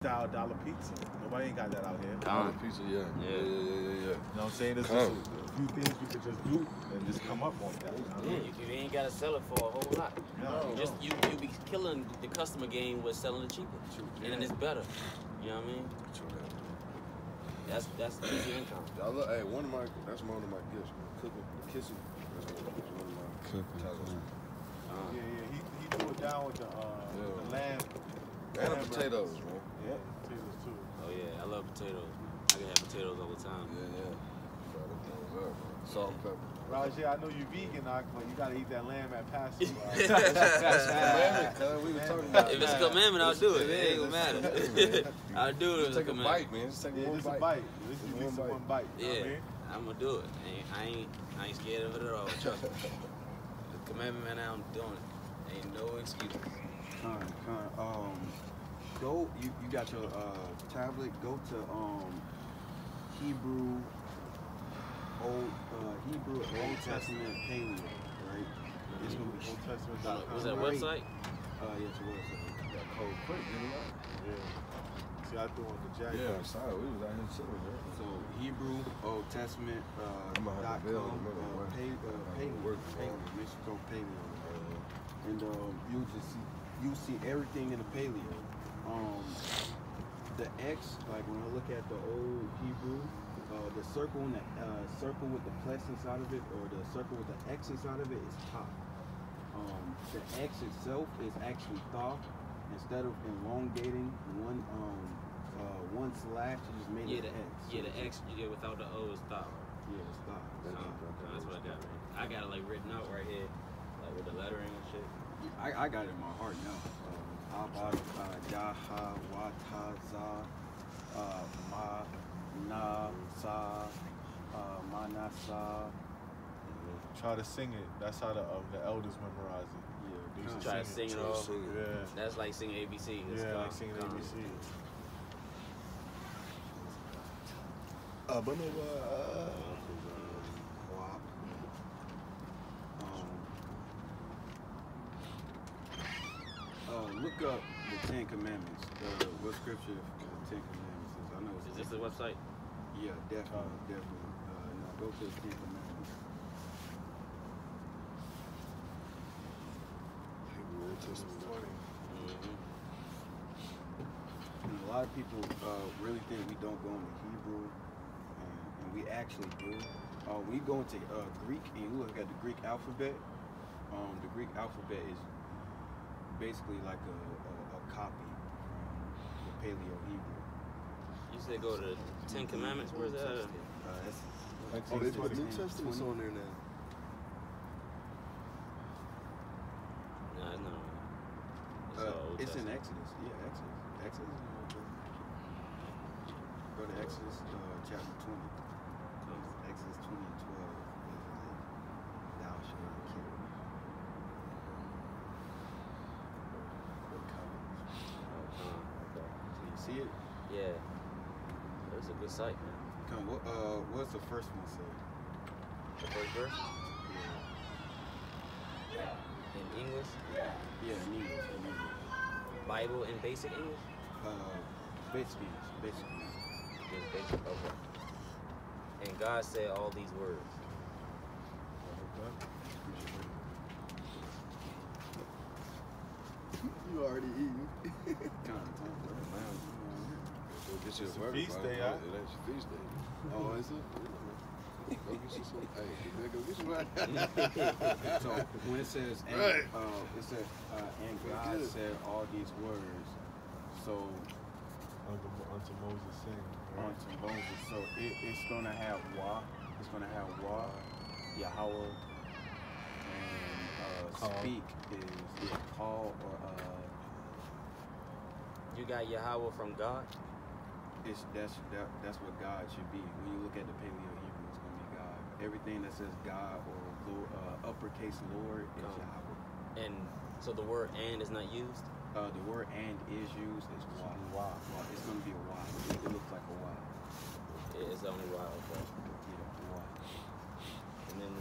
style dollar pizza. Nobody ain't got that out here. Dollar pizza, yeah. You know what I'm saying? There's just a few things you could just do and just come up on that. You ain't gotta sell it for a whole lot. You be killing the customer game with selling it cheaper. And then it's better. You know what I mean? That's easy income. Hey, that's one of my gifts, man. Cooking, kissing. That's one of my cooking. He threw it down with the lamb. And the potatoes, man. Yeah, potatoes too. Oh yeah, I love potatoes. I can have potatoes all the time. Yeah. Fry them things up, man. Salt and pepper. Rajay, I know you vegan, but you gotta eat that lamb at Passover. We were talking about if it's a commandment, I'll do it. It ain't gonna matter. I'll do it if it's a commandment. Take a bite, man. Just take one bite. Just one bite. Yeah, I'm gonna do it. I ain't scared of it at all. Trust me. The commandment, man, I'm doing it. Ain't no excuse. Go. You got your tablet. Go to Hebrew Old Testament Paleo, right? It's gonna be Old Testament. Was that a website? Yeah, it's a website. That code quick, yeah. See, I threw on the jacket. Yeah, we was out here chilling, man. So Hebrew Old Testament .com Mexico Paleo, and you'll see everything in the Paleo. The X, like when I look at the old Hebrew, the circle and circle with the plus inside of it, or the circle with the X inside of it, is top. The X itself is actually thought. Instead of elongating one slash, you just made it an X. Yeah, the X you get without the O is thought. Yeah, it's thought. That's what I got. I got it like written out right here, like with the lettering and shit. I got it in my heart now. Abba, Yaha, Wataza, Manasa, Manasa. Try to sing it. That's how the elders memorize it. Yeah, try to sing it all. Yeah. That's like singing ABC. Like singing ABC. Look up the 10 Commandments. What scripture the 10 Commandments is? I know. Is this the website? Yeah, definitely. Now go to the 10 Commandments. And a lot of people really think we don't go into Hebrew, and we actually do. We go into Greek, and you look at the Greek alphabet. The Greek alphabet is basically like a copy from the Paleo Hebrew. You said go to the 10 Commandments? Where's that? They put New Testaments on there now. No, it's not. It's in Exodus. Yeah, Exodus. Exodus is in Old Testament. Go to Exodus chapter 20. Exodus 20 and 12. Thou shalt not kill. So you see it? Yeah. That's a good site, man. What's the first one say? The first verse? Yeah. In English? Yeah, in English. Bible in basic English? Basic English. Basic. Okay. And God said all these words. You already eating. It's a feast day, huh? It's a feast day. Oh, is it? Go get you some. Hey, go get you one. So when it says, and God said all these words, so unto Moses saying, right? Unto Moses. So it's gonna have Wa. It's gonna have Wa, Yahweh, and speak is call or You got Yahweh from God? That's what God should be. When you look at the Paleo Hebrew, it's gonna be God. Everything that says God or uppercase Lord is Yahweh. And so the word "and" is not used. The word "and" is used. It's Wa. It's gonna be a Wa. It looks like a Wa. It's only Y. Okay. Yeah, Wa. And then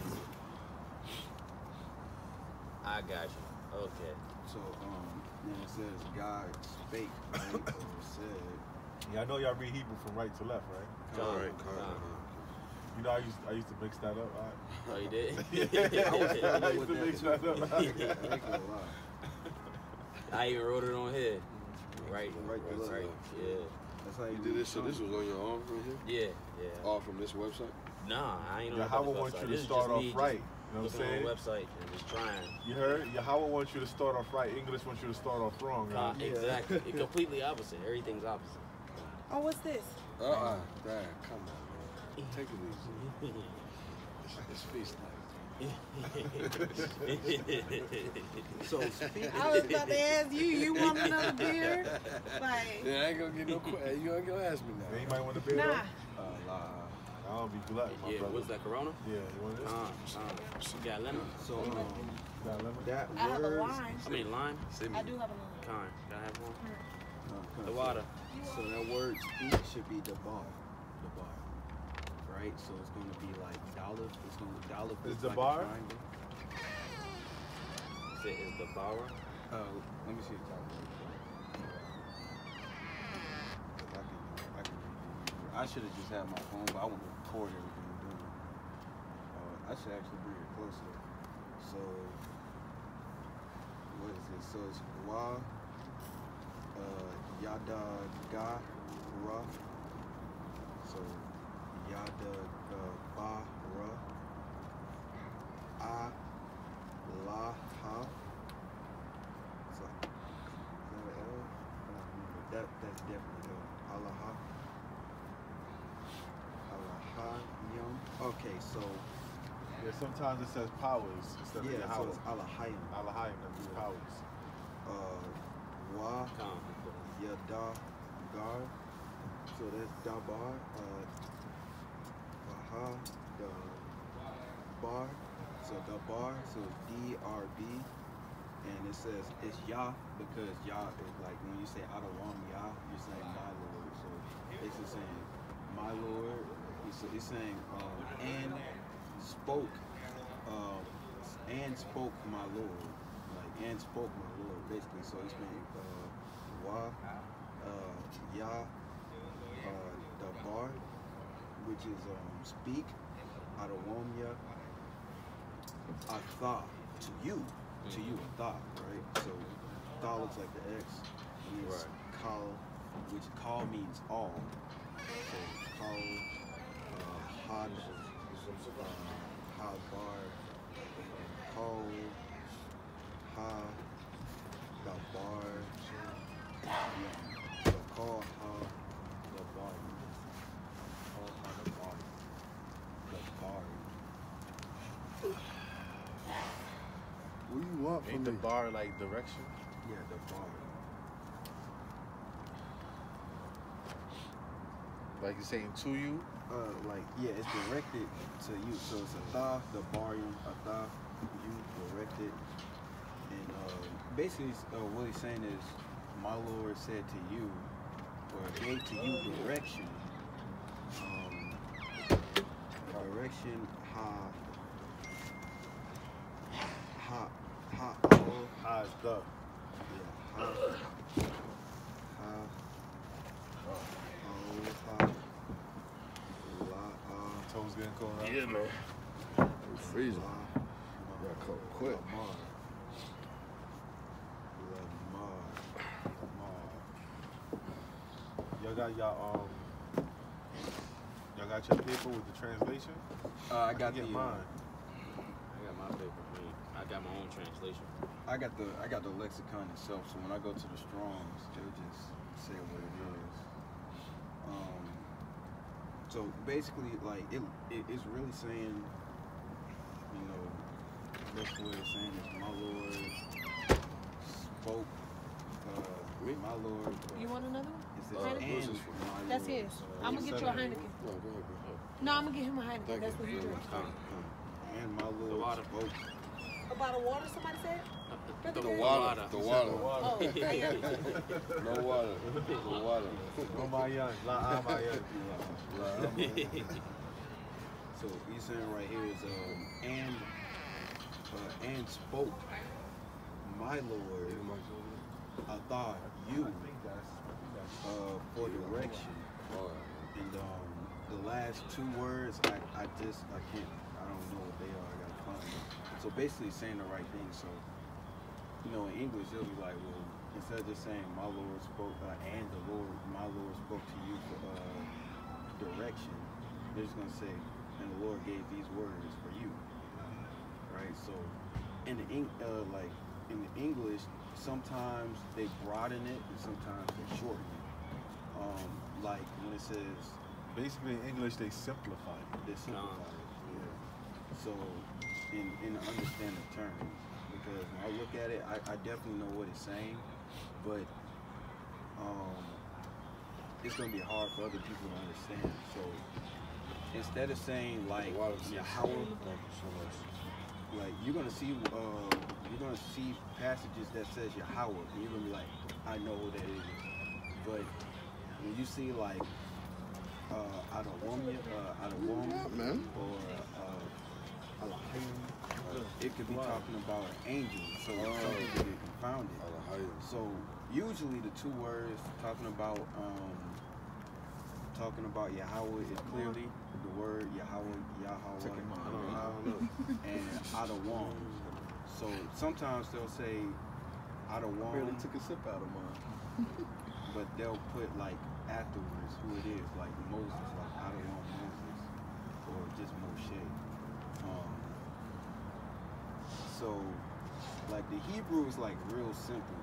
I got you. Okay. So then it says God spake, right? Or said. Yeah, I know y'all read Hebrew from right to left, right? All right. You know, I used to mix that up. Right? Oh, you did? I used to mix that up. I even wrote it on here. Right. Right. Yeah. That's how You did this, so this was on your arm from here? Yeah. All from this website? Nah, I ain't on Yahweh wants you to start off right. You know what I'm saying? On the website and just trying. You heard? Yahweh wants you to start off right. English wants you to start off wrong. Right? Exactly. It's completely opposite. Everything's opposite. Oh, what's this? Dad, come on, man. Take it easy. It's feast night. So speaking I was about to ask you. You want another beer? Like, Yeah, I ain't gonna get no question. You ain't gonna ask me now. Anybody want a beer? nah. I don't be glad, my brother. What's that, Corona? Yeah, you want this? You got lemon? So Got lemon? that I have a word. wine. I mean, lime? I do have a wine. Con. Can I have one? No, The water. So that word speak should be the bar. Right? So it's gonna be like dollar. It's gonna be dollar. Is the like bar? a triangle. Is the bar? Let me see the top. I should have just had my phone, but I want to record everything we're doing. I should actually bring it closer. So, what is this? So it's Wa, Yada, Ga, Ra. So, Yada, Ga, Ba, Ra. A, La, Ha. So, is that an L? That's definitely L. Alaha. Okay, so Yeah, sometimes it says powers instead of yeah, so Yahweh. it's Alahayim. Alahayim, that means powers. Wa, Con. Yada, Gar. So that's Dabar. Baha, the bar. So the bar. So DRB. And it says it's Yah because Yah is like when you say Adawam Yah, you're saying my Lord. So it's just saying my Lord. It's saying and spoke my Lord, like and spoke my Lord basically. So it's saying Wa Yah Dabar, which is speak Adawamya Atha to you, Atha, right? So Atha looks like the X, means Kal, which Kal means all. So Kal. Had, Habar, Kol, Ha, Dabar, so Kol, Ha, Dabar, Kol, Ha, Dabar, Dabar. What do you want from Ain't me? the bar like direction? Yeah, Dabar. Like you're saying to you? It's directed to you. So it's Atha, the Barium, Atha, you directed. And basically, what he's saying is, my Lord said to you, or gave to you direction. Direction, Ha is the. yeah, Toes getting cold out. Yeah, man. It's freezing. Got cold quick. Y'all got y'all got your paper with the translation? I got get the mine. I got my paper. I got my own translation. I got the lexicon itself. So when I go to the Strongs, it'll just say what it is. So basically, like it's really saying, you know, that's what it's saying is my Lord spoke. My Lord. You want another one? It says, Heineken? and my That's Lord. his. I'm gonna get you a Heineken. No, go ahead, bro. No, I'm gonna get him a Heineken. Thank That's you. what he drinks. And my The Lord water. spoke. A bottle of water, somebody said? The water. The water. Oh, hey, No water. No water. Oh my young. La my young. So he's saying right here is and spoke my Lord Atha you for direction. And the last 2 words, I can't, I don't know what they are. I gotta find them. So basically, saying the right thing. So, you know, in English, they'll be like, well, instead of just saying my Lord spoke and the Lord, my Lord spoke to you for direction, they're just gonna say, and the Lord gave these words for you, right? So, in the English, sometimes they broaden it and sometimes they shorten it. Like when it says, basically in English they simplify it. They simplify it. Yeah. So, in understand the terms, because when I look at it, I definitely know what it's saying, but it's gonna be hard for other people to understand. So instead of saying like Yahweh, like you're gonna see passages that says Yahweh, and you're gonna be like, I know what that is. But when you see like Adawam or Elohim, it could be talking about an angel. So some people get confounded. So usually the 2 words talking about Yahweh is clearly the word Yahweh, and Adawam. So sometimes they'll say Adawam. Barely took a sip out of mine. But they'll put like afterwards who it is, like Moses, like Adawam Moses, or just Moshe. So like the Hebrew is like real simple.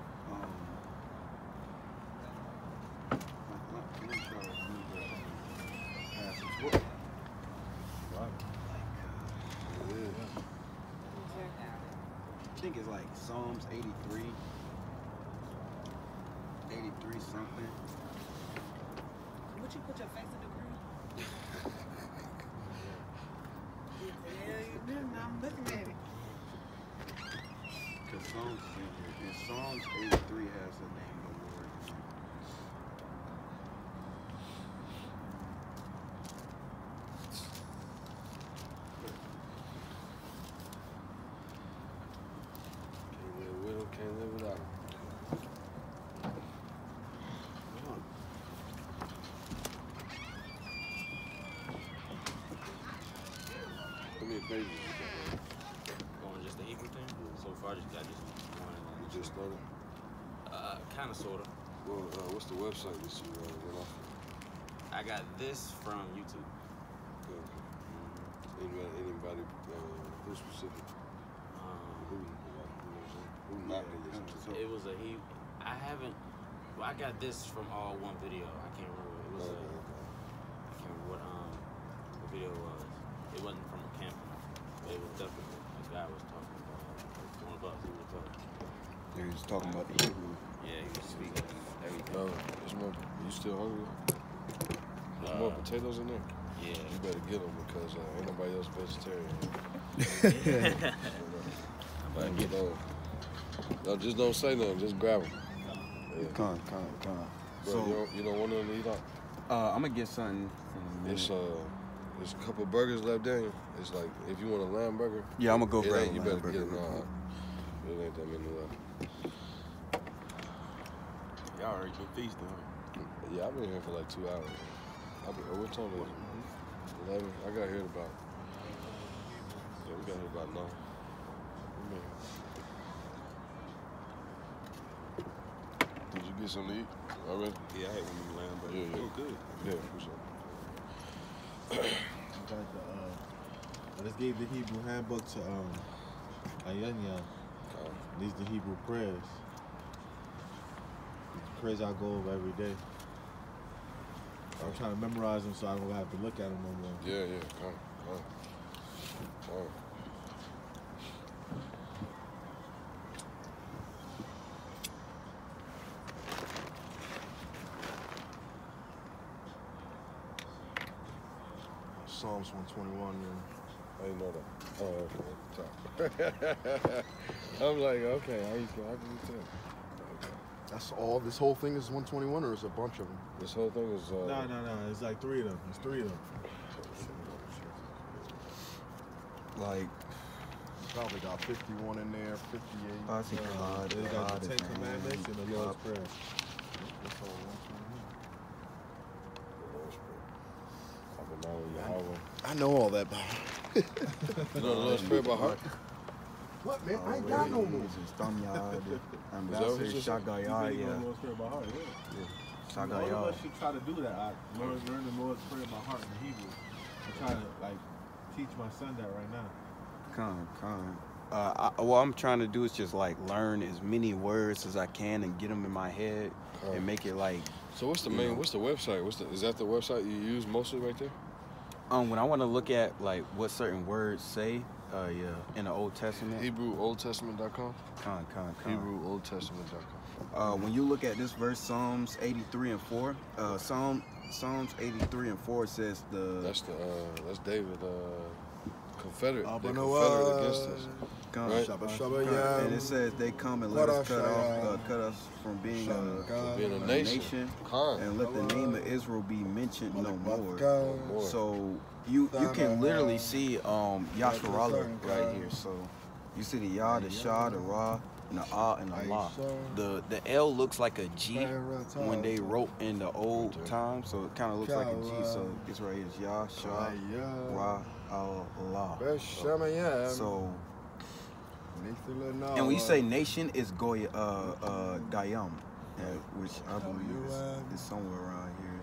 Let me try to remember passage. What? I think it's like Psalms 83 something. Would you put your face in the green? Yeah, you did. I'm looking at it. Because Psalms is in here. And Psalms 83 has the name of the Lord. Can't live with him, can't live without him. How many pages you got? Going just the Hebrew thing? So far, I just got this one. You just started? Kind of, sort of. Well, what's the website that you went off of? I got this from YouTube. Okay. Anybody who specific? Who not in your specific? It was I haven't. Well, I got this from all one video. I can't remember. It was I can't remember what video it was. It wasn't from a camp, but it was definitely a guy was talking about. One of us, he was talking. Yeah, he was talking about the Hebrew. Yeah, he was speaking everything. There's more. You still hungry? There's more potatoes in there. Yeah. You better get them because ain't nobody else vegetarian. But get those. No, just don't say nothing. Just grab them. Yeah. Come. Bro, So you don't want them to eat out? I'm gonna get something. There's a couple burgers left there. It's like if you want a lamb burger. Yeah, I'm gonna go grab You a better lamb get burger. it. It ain't that many left. Y'all already been feasting, huh? Yeah, I've been here for like 2 hours. What time is it? 11. I got here about. Yeah, we got here about 9. Did you get something to eat already? Yeah, I had one of them lamb burgers. Yeah. It was good. Yeah, for sure. I just gave the Hebrew handbook to Ayanya. These the Hebrew prayers. The prayers I go over every day. I'm trying to memorize them so I don't have to look at them no more. Yeah. Come. Psalms 121, man. I didn't know that. Oh, okay. I'm like, okay, how can you tell? That's all. This whole thing is 121, or is it a bunch of them? This whole thing is. No. It's like 3 of them. It's 3 of them. Like, probably got 51 in there, 58. I think They got the 10 Commandments and the Lord's Prayer. That's all 121. I know all that. You know the Lord's Prayer by heart? What, man? I ain't got no more. Is that what he just said? Shagayah, yeah. Lord's Prayer by heart, yeah. All of us should try to do that. Learn the Lord's Prayer by heart in the Hebrew. I'm trying to like teach my son that right now. What I'm trying to do is just like learn as many words as I can and get them in my head and make it like. So what's the main? What's the website? Is that the website you use mostly right there? When I want to look at like what certain words say, in the Old Testament. HebrewOldTestament.com. HebrewOldTestament.com. When you look at this verse, Psalms 83 and 4, Psalms 83 and 4 says That's David, Confederate. Abba They're Noah. Confederate against us. Right? Shabbat, and it says they come and let us cut us from being a nation. And let the name of Israel be mentioned no more. So you can literally see Yasharallah right here. So you see the Yah, the Shah, the Ra, and the Ah, and the La. The L looks like a G when they wrote in the old time, so it kind of looks like a G. So it's right here, Yah, Shah, Ra, Allah. So. And when you say nation, it's Gayam, which I believe is somewhere around here.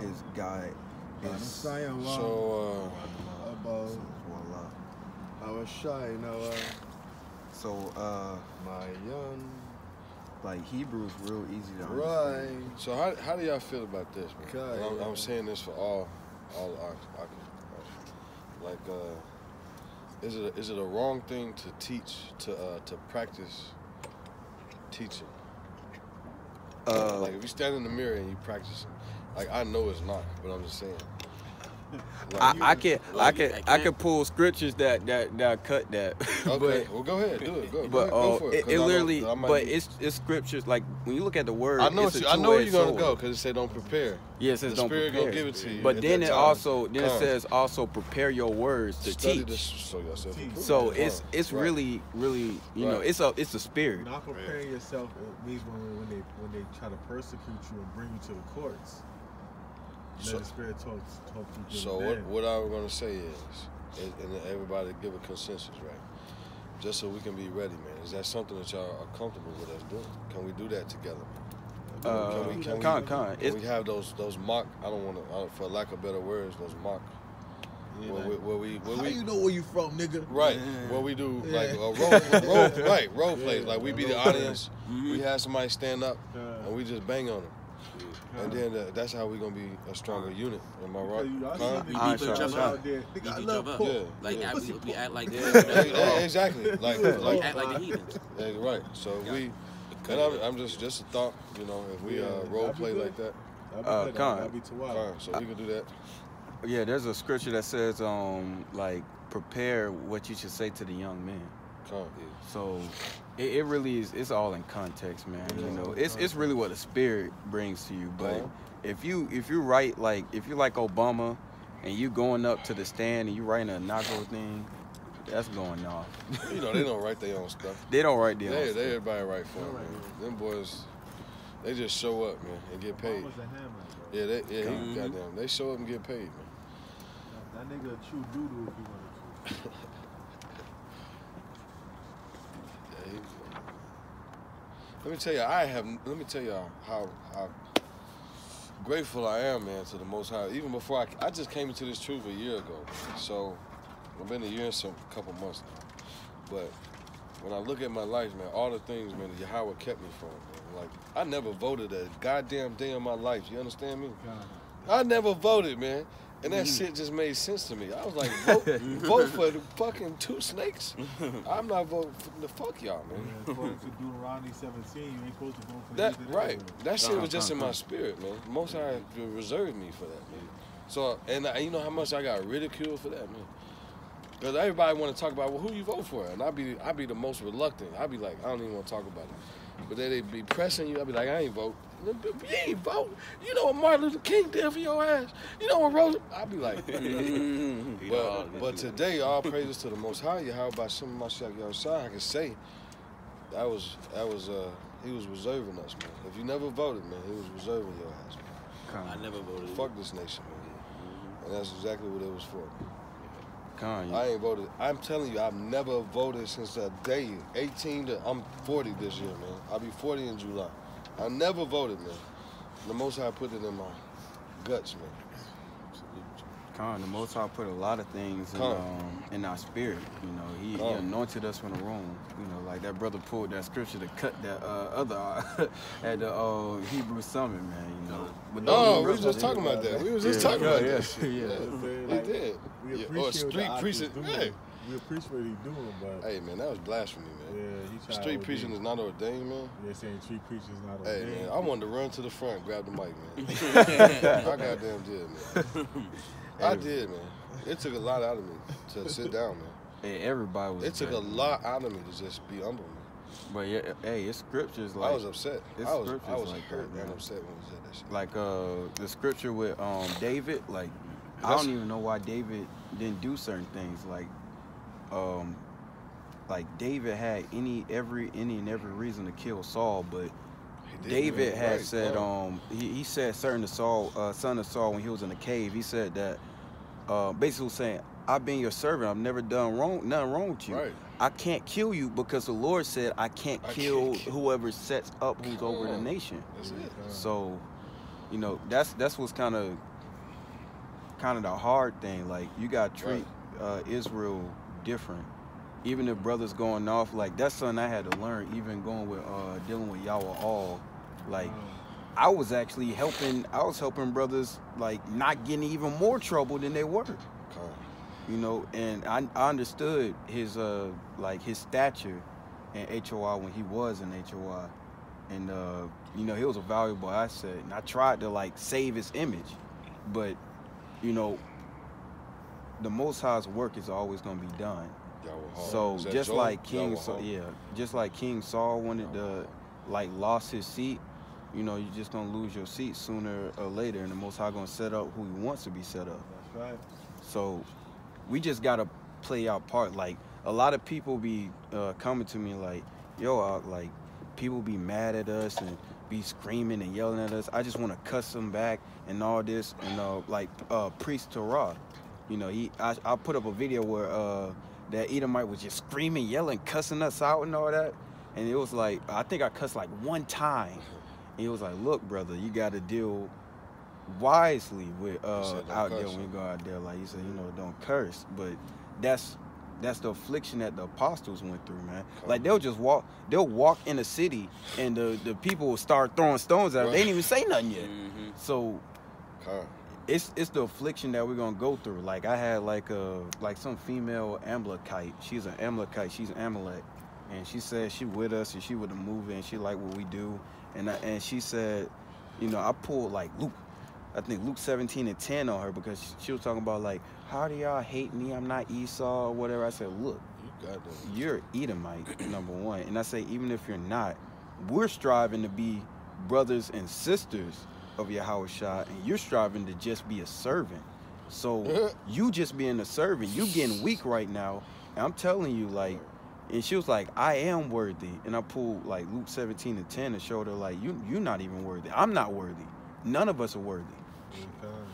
Is guy. So like Hebrew is real easy to understand. Right. So how do y'all feel about this, man? I'm saying this for all our like is it a wrong thing to teach to practice teaching? Like if you stand in the mirror and you practice, like I know it's not, but I'm just saying. Like, I can pull scriptures that cut that. Okay, well go ahead, do it. Go for it. It literally, it's scriptures like when you look at the word. I know where you're gonna go because it said don't prepare. Yes, it says don't prepare. The Spirit gonna give it to you. But then it says also prepare your words to teach. So it's really you know it's a spirit. Not preparing yourself means when they try to persecute you and bring you to the courts. Let the Spirit talk to you. So what I was gonna say is, and everybody give a consensus, right? Just so we can be ready, man. Is that something that y'all are comfortable with us doing? Can we do that together, man? Can we have those mock? I don't want to, for lack of better words, those mock. Yeah, where we how you know where you from, nigga? Right, where we do like a role plays. Like we be the audience, we have somebody stand up, and we just bang on them. And then that's how we're gonna be a stronger unit. Am I right? We jump up. Yeah. Like we act like that. Exactly. Like act like the heathens. Right. So and I'm just a thought. You know, if we role play like that. So we can do that. Yeah, there's a scripture that says like prepare what you should say to the young men. So it really is. It's all in context, man. You know, it's really what the Spirit brings to you. But if you write like if you like Obama, and you going up to the stand and you writing a inaugural thing, that's going off. You know, they don't write their own stuff. They don't write their own stuff. Everybody write for them. Them boys, they just show up, man, and get paid. Goddamn, they show up and get paid, man. That nigga a true doodle if you want to. Let me tell you how grateful I am, man, to the Most High. Even before I just came into this truth a year ago. So I've been a year and some couple months now. But when I look at my life, man, all the things, man, that Yahweh kept me from, man. Like I never voted a goddamn day in my life. You understand me? I never voted, man. And that shit just made sense to me. I was like, vote for the fucking two snakes. I'm not voting for the fuck y'all, man. According to Deuteronomy 17, you ain't supposed to vote for that. Right. That shit was just in my spirit, man. Most High reserved me for that, man. So, and you know how much I got ridiculed for that, man. Because everybody want to talk about, well, who you vote for? And I be the most reluctant. I be like, I don't even want to talk about it. But then they be pressing you. I be like, I ain't vote. You ain't vote. You know what Martin Luther King did for your ass? You know what Rosa? I be like, but today, all praises to the Most High, Yahweh by some of my shot outside, I can say he was reserving us, man. If you never voted, man, he was reserving your ass, man. I never voted. Fuck this nation, man. And that's exactly what it was for. Yeah. I ain't voted. I'm telling you, I've never voted since the day 18 to I'm 40 this year, man. I'll be 40 in July. I never voted, man. The Most High put it in my guts, man. The Most High put a lot of things in our spirit. You know, he anointed us from the room. You know, like that brother pulled that scripture to cut that other at the Hebrew summit, man. You know. But we was just talking about that. We was just talking about that. Yeah. We did. We appreciate or street preaching. Hey. We appreciate what he's doing, but hey, man, that was blasphemy, man. Yeah, street preaching is not ordained, man. Yeah, saying street preaching is not ordained. Hey, man, I wanted to run to the front, grab the mic, man. I goddamn did, man. I did, man. It took a lot out of me to sit down, man. Hey, everybody was. It took a lot out of me to just be humble, man. But yeah, hey, it's scriptures like. I was upset. I was like hurt, that, man. Upset when we said that shit. Like the scripture with David, like I don't even know why David didn't do certain things. Like David had any and every reason to kill Saul, but David had said he said certain to Saul, son of Saul, when he was in the cave, he said that basically saying, I've been your servant, I've never done nothing wrong with you. Right. I can't kill you because the Lord said I can't kill whoever sets up who's over the nation. That's it. So, you know, that's what's kind of the hard thing. Like you got to treat Israel different. Even if brothers going off, like that's something I had to learn. Even going with dealing with Yahweh all, like I was actually helping brothers like not getting even more trouble than they were. You know, and I understood his his stature in HOI when he was in HOI, and you know, he was a valuable asset. And I tried to like save his image, but you know, the Most High's work is always going to be done. So just like King Saul wanted to like lost his seat, you know, you're just gonna lose your seat sooner or later, and the Most High gonna set up who he wants to be set up. That's right. So we just gotta play our part. Like a lot of people be coming to me like, yo, like people be mad at us and be screaming and yelling at us. I just want to cuss them back and all this, and like Priest Torah, you know, I put up a video where that Edomite was just screaming, yelling, cussing us out and all that. And it was like, I think I cussed like one time. And he was like, look, brother, you got to deal wisely with out there when you go out there. Like you said, you know, don't curse. But that's the affliction that the apostles went through, man. Like they'll walk in the city and the people will start throwing stones at them. They didn't even say nothing yet. So it's the affliction that we're gonna go through. Like I had like some female Amalekite. She's an Amalekite. She's an Amalek, and she said she with us and she with the movie and she like what we do. And she said, you know, I pulled like Luke 17:10 on her because she was talking about like, how do y'all hate me? I'm not Esau or whatever. I said, look, you're Edomite, number one. And I say, even if you're not, we're striving to be brothers and sisters of Yahushua, and you're striving to just be a servant. So you just being a servant, you getting weak right now. And I'm telling you, like, and she was like, I am worthy. And I pulled like Luke 17:10 and showed her like, you're not even worthy. I'm not worthy. None of us are worthy.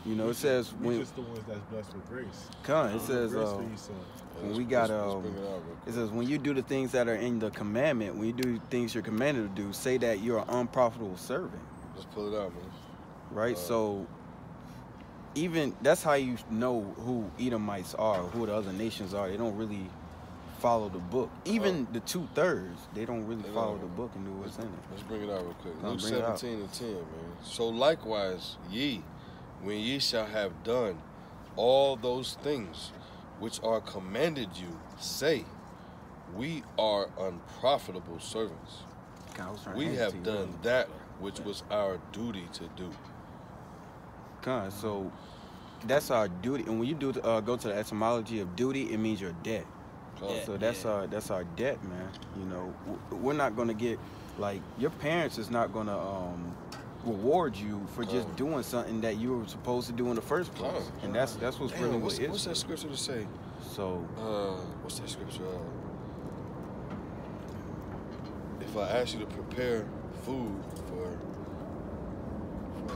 You know, it says we're just the ones that's blessed with grace. It says when we got it says when you do the things that are in the commandment, when you do things you're commanded to do, say that you're an unprofitable servant. Just pull it out, man. Right? So even that's how you know who Edomites are, who the other nations are. They don't really follow the book. Even the 2/3, they don't really follow the book and do what's in it. Let's bring it out real quick. Luke 17:10, man. So likewise, ye, when ye shall have done all those things which are commanded you, say, we are unprofitable servants. We have done that which was our duty to do. So that's our duty. And when you do go to the etymology of duty, it means your debt. So that's our debt, man. You know, we're not gonna get like your parents is not gonna reward you for just doing something that you were supposed to do in the first place. And that's what's really what is. What's that scripture to say? So what's that scripture? if I ask you to prepare food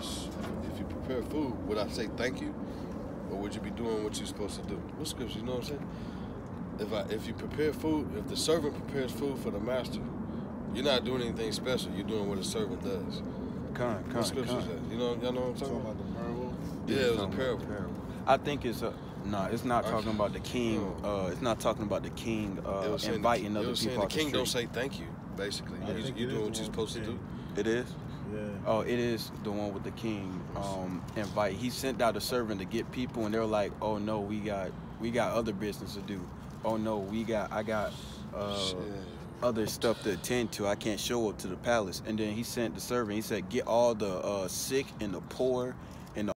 if you prepare food, would I say thank you, or would you be doing what you're supposed to do? What scripture? You know what I'm saying? If you prepare food, if the servant prepares food for the master, you're not doing anything special. You're doing what a servant does. What scripture is that? Y'all know what I'm talking about? The parable? Yeah, it was a parable. I think it's it's not talking about the king. It's not talking about the king inviting other people. Saying the king don't say thank you. Basically, you're doing what you're supposed to do. It is. Yeah. Oh, it is the one with the king. Invite. He sent out a servant to get people, and they're like, "Oh no, we got other business to do. Oh no, I got other stuff to attend to. I can't show up to the palace." And then he sent the servant. He said, "Get all the sick and the poor